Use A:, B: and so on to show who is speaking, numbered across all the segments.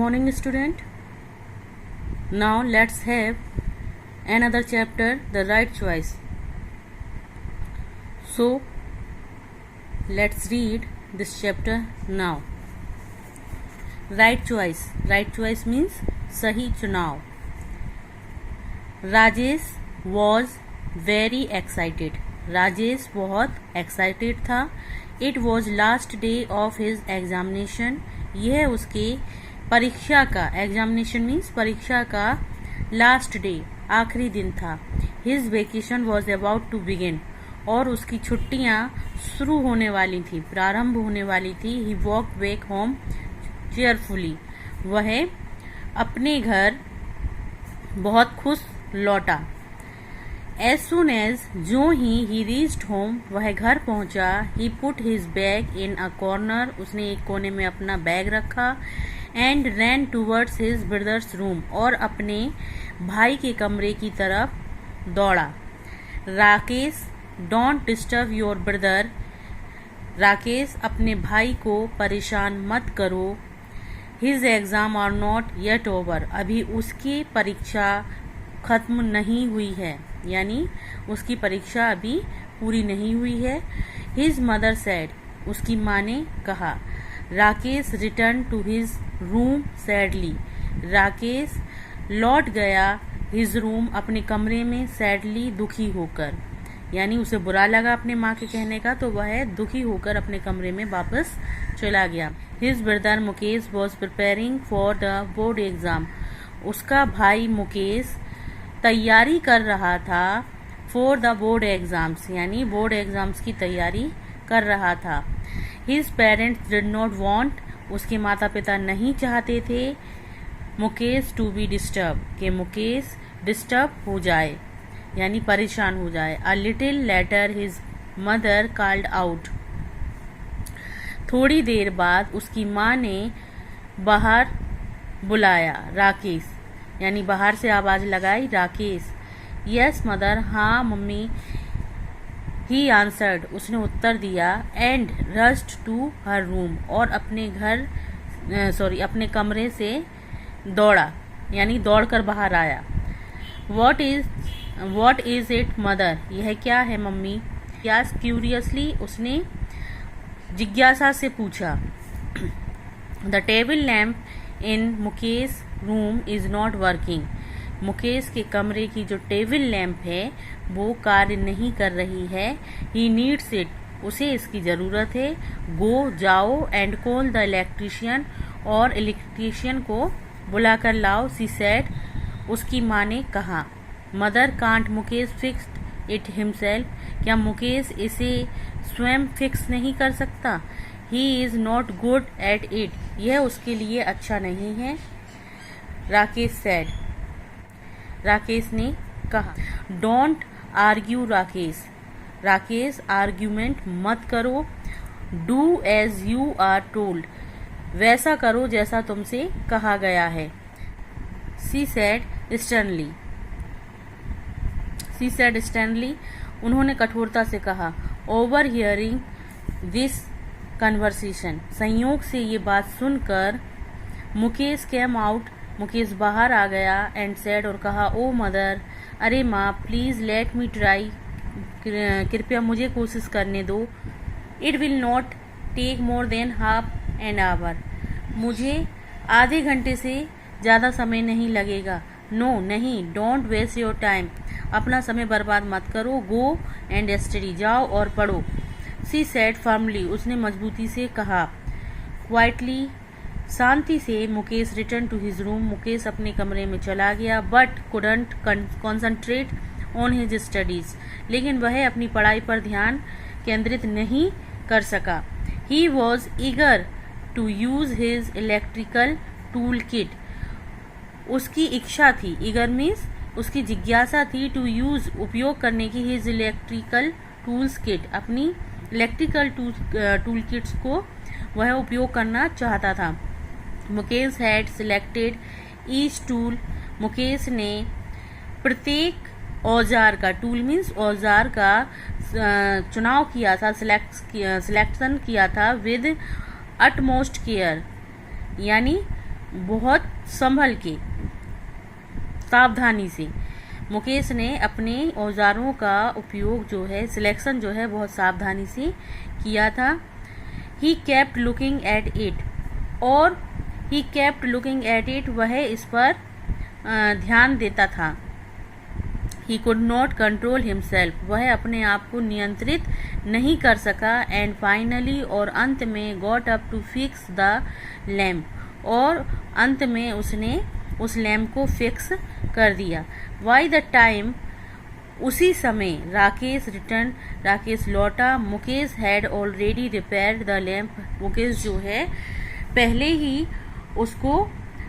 A: morning, student. Now let's have another chapter, the right choice. So let's read this chapter now. Right choice. Right choice means सही चुनाव. Rajesh was very excited. Rajesh बहुत excited था. It was last day of his examination. यह उसके परीक्षा का, examination means परीक्षा का लास्ट डे, आखिरी दिन था. His vacation was about to begin. और उसकी छुट्टियां शुरू होने वाली थी, प्रारंभ होने वाली थी. ही वॉक बैक होम चेयरफुली. वह अपने घर बहुत खुश लौटा. एज सुन एज, जो ही रीच्ड होम, वह घर पहुंचा. He put his bag in a corner. उसने एक कोने में अपना बैग रखा. And ran towards his brother's room. और अपने भाई के कमरे की तरफ दौड़ा. Rakesh, don't disturb your brother. Rakesh, अपने भाई को परेशान मत करो. His exam are not yet over. अभी उसकी परीक्षा खत्म नहीं हुई है, यानी उसकी परीक्षा अभी पूरी नहीं हुई है. His mother said. उसकी माँ ने कहा. Rakesh return to his room sadly. Rakesh लौट गया हिज रूम, अपने कमरे में, सैडली, दुखी होकर. यानी उसे बुरा लगा अपने माँ के कहने का, तो वह दुखी होकर अपने कमरे में वापस चला गया. His brother Mukesh was preparing for the board exam. उसका भाई मुकेश तैयारी कर रहा था फॉर द बोर्ड एग्जाम्स, यानी बोर्ड एग्जाम्स की तैयारी कर रहा था. His parents did not want. उसके माता पिता नहीं चाहते थे मुकेश टू बी डिस्टर्ब, कि मुकेश डिस्टर्ब हो जाए, यानी परेशान हो जाए. A little letter his mother called out. थोड़ी देर बाद उसकी माँ ने बाहर बुलाया. राकेश, यानी बाहर से आवाज लगाई. राकेश. Yes mother. हाँ मम्मी. He answered. उसने उत्तर दिया. And rushed to her room. और अपने कमरे से दौड़ा, यानी दौड़कर बाहर आया. What is it mother. यह क्या है मम्मी. Yes curiously. उसने जिज्ञासा से पूछा. The table lamp in Mukesh room is not working. Mukesh के कमरे की जो टेबल लैंप है वो कार्य नहीं कर रही है. He needs it. उसे इसकी जरूरत है. गो, जाओ. And call the electrician. और इलेक्ट्रीशियन को बुलाकर लाओ. She said. उसकी माँ ने कहा. Mother can't Mukesh fix it himself. क्या मुकेश इसे स्वयं फिक्स नहीं कर सकता. He is not good at it. यह उसके लिए अच्छा नहीं है. राकेश सेड. राकेश ने कहा. Don't argue Rakesh. Rakesh, argument मत करो. Do as you are told. वैसा करो जैसा तुमसे कहा गया है. She said sternly. She said sternly. उन्होंने कठोरता से कहा. Overhearing this conversation. संयोग से ये बात सुनकर मुकेश कैम आउट. मुकेश बाहर आ गया. And said. और कहा. ओ मदर. अरे माँ, प्लीज लेट मी ट्राई. कृपया मुझे कोशिश करने दो. It will not take more than half an hour. मुझे आधे घंटे से ज़्यादा समय नहीं लगेगा. नो, नहीं. Don't waste your time. अपना समय बर्बाद मत करो. Go and study. जाओ और पढ़ो. She said firmly. उसने मजबूती से कहा. क्वाइटली. शांति से. Mukesh return to his room. Mukesh अपने कमरे में चला गया. But couldn't concentrate on his studies. लेकिन वह अपनी पढ़ाई पर ध्यान केंद्रित नहीं कर सका. He was eager to use his electrical tool kit. उसकी इच्छा थी. ईगर मीन्स उसकी जिज्ञासा थी. टू यूज, उपयोग करने की. हिज इलेक्ट्रिकल टूल्स किट, अपनी इलेक्ट्रिकल टूल किट्स को वह उपयोग करना चाहता था. Mukesh had selected each tool. Mukesh ने प्रत्येक औजार का, टूल मीन्स औजार का चुनाव किया था, सिलेक्शन किया था. विद अटमोस्ट केयर, यानी बहुत संभल के, सावधानी से। मुकेश ने अपने औजारों का उपयोग जो है, सिलेक्शन जो है, बहुत सावधानी से किया था। He kept looking at it, और he kept looking at it, वह इस पर ध्यान देता था। He could not control himself, वह अपने आप को नियंत्रित नहीं कर सका। एंड फाइनली, और अंत में, got up to fix the lamp, और अंत में उसने उस लैम्प को फिक्स कर दिया। बाय द टाइम, उसी समय, राकेश रिटर्न, राकेश लौटा। Mukesh had already repaired the lamp, Mukesh जो है पहले ही उसको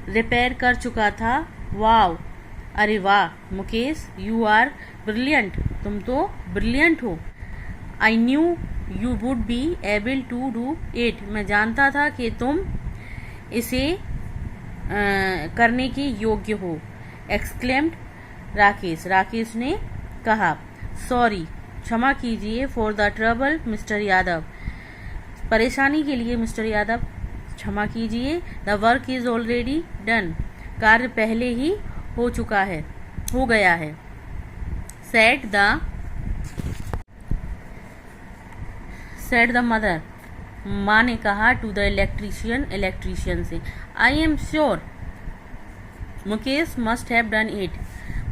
A: रिपेयर कर चुका था। वाव, अरे वाह मुकेश, यू आर ब्रिलियंट, तुम तो ब्रिलियंट हो। I knew you would be able to do it, मैं जानता था कि तुम इसे करने के योग्य हो। एक्सक्लेम्ड राकेश, राकेश ने कहा। सॉरी, क्षमा कीजिए। For the trouble mister Yadav, परेशानी के लिए मिस्टर यादव क्षमा कीजिए। The work is already done, कार्य पहले ही हो चुका है, हो गया है। सेड द मदर, माँ ने कहा। टू द इलेक्ट्रीशियन, इलेक्ट्रीशियन से। I am sure Mukesh must have done it,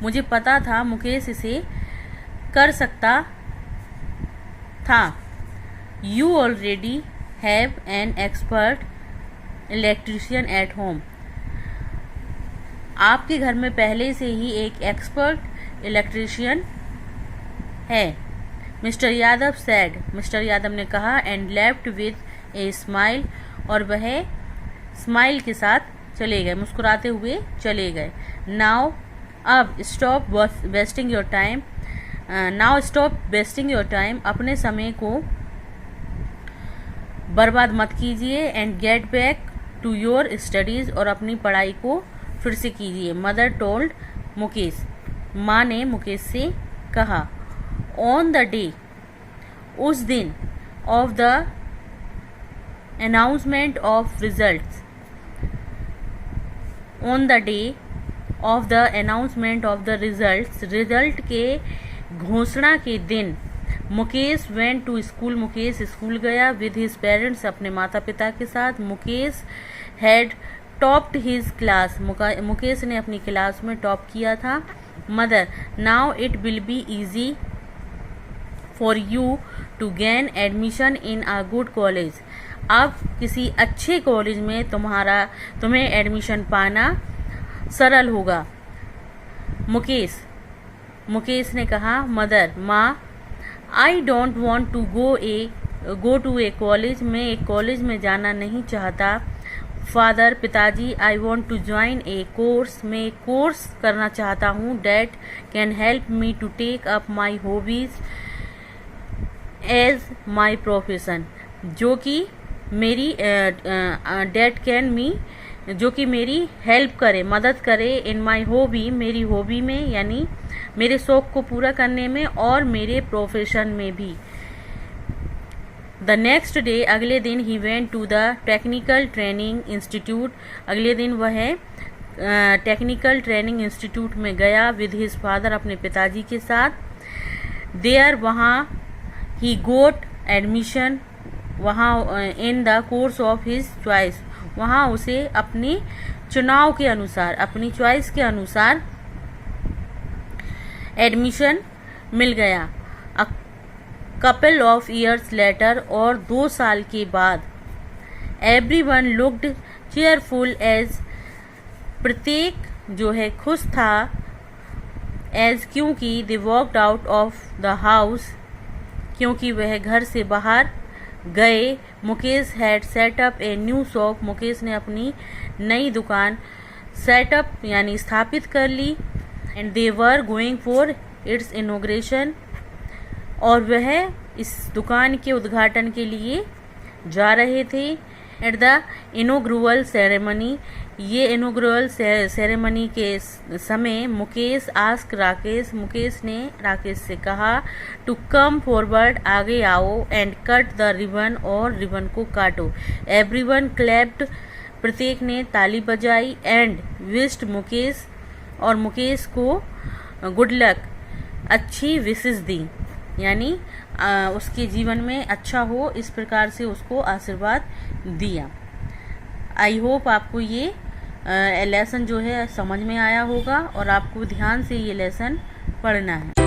A: मुझे पता था मुकेश इसे कर सकता था। You already have an expert electrician at home, आपके घर में पहले से ही एक एक्सपर्ट इलेक्ट्रीशियन है। Mister Yadav sad, mister Yadav ने कहा। And left with a smile, और वह स्माइल के साथ चले गए, मुस्कुराते हुए चले गए। नाउ, अब stop wasting your time, now stop wasting your time, अपने समय को बर्बाद मत कीजिए। And get back to your studies, और अपनी पढ़ाई को फिर से कीजिए। मदर टोल्ड मुकेश, माँ ने मुकेश से कहा। ऑन द डे, उस दिन, of the announcement of results, on the day of the announcement of the results, result के घोषणा के दिन, Mukesh went to school, Mukesh school गया। विद हिज पेरेंट्स, अपने माता पिता के साथ। Mukesh had topped his class, Mukesh ने अपनी क्लास में टॉप किया था। Mother, now it will be easy for you to gain admission in a good college, अब किसी अच्छे कॉलेज में तुम्हें एडमिशन पाना सरल होगा। मुकेश ने कहा। मदर, माँ, I don't want to go to a college, मैं एक कॉलेज में जाना नहीं चाहता। फादर, पिताजी, I want to join a course, मैं एक कोर्स करना चाहता हूँ। Dad can help me to take up my hobbies as my profession, जो कि मेरी डैड कैन मी, जो कि मेरी हेल्प करे, मदद करे। इन माई हॉबी, मेरी हॉबी में, यानी मेरे शौक को पूरा करने में, और मेरे प्रोफेशन में भी। द नेक्स्ट डे, अगले दिन, he went to the technical training institute, अगले दिन वह टेक्निकल ट्रेनिंग इंस्टीट्यूट में गया। विद हिज फादर, अपने पिताजी के साथ। देयर, वहाँ, ही गोट एडमिशन, वहाँ, in the course of his choice, वहाँ उसे अपने चुनाव के अनुसार, अपनी चॉइस के अनुसार एडमिशन मिल गया। A couple of years later, और 2 साल के बाद। एवरीवन लुक्ड चेयरफुल एज, प्रत्येक जो है खुश था। एज, क्योंकि they walked out of the house, क्योंकि वह घर से बाहर गए। Mukesh had set up a new shop, Mukesh ने अपनी नई दुकान सेटअप यानी स्थापित कर ली। And they were going for its inauguration, और वह इस दुकान के उद्घाटन के लिए जा रहे थे। एट द इनोग्रुअल सेरेमनी, ये इनोग्रुअल सेरेमनी के समय मुकेश आस्क राकेश, मुकेश ने राकेश से कहा टू कम फॉरवर्ड, आगे आओ। एंड कट द रिबन, और रिबन को काटो। एवरीवन क्लैप्ड, प्रत्येक ने ताली बजाई एंड विश्ड मुकेश, और मुकेश को गुड लक, अच्छी विशेष दी, यानी उसके जीवन में अच्छा हो इस प्रकार से उसको आशीर्वाद दिया। आई होप आपको ये लेसन जो है समझ में आया होगा और आपको ध्यान से ये लेसन पढ़ना है।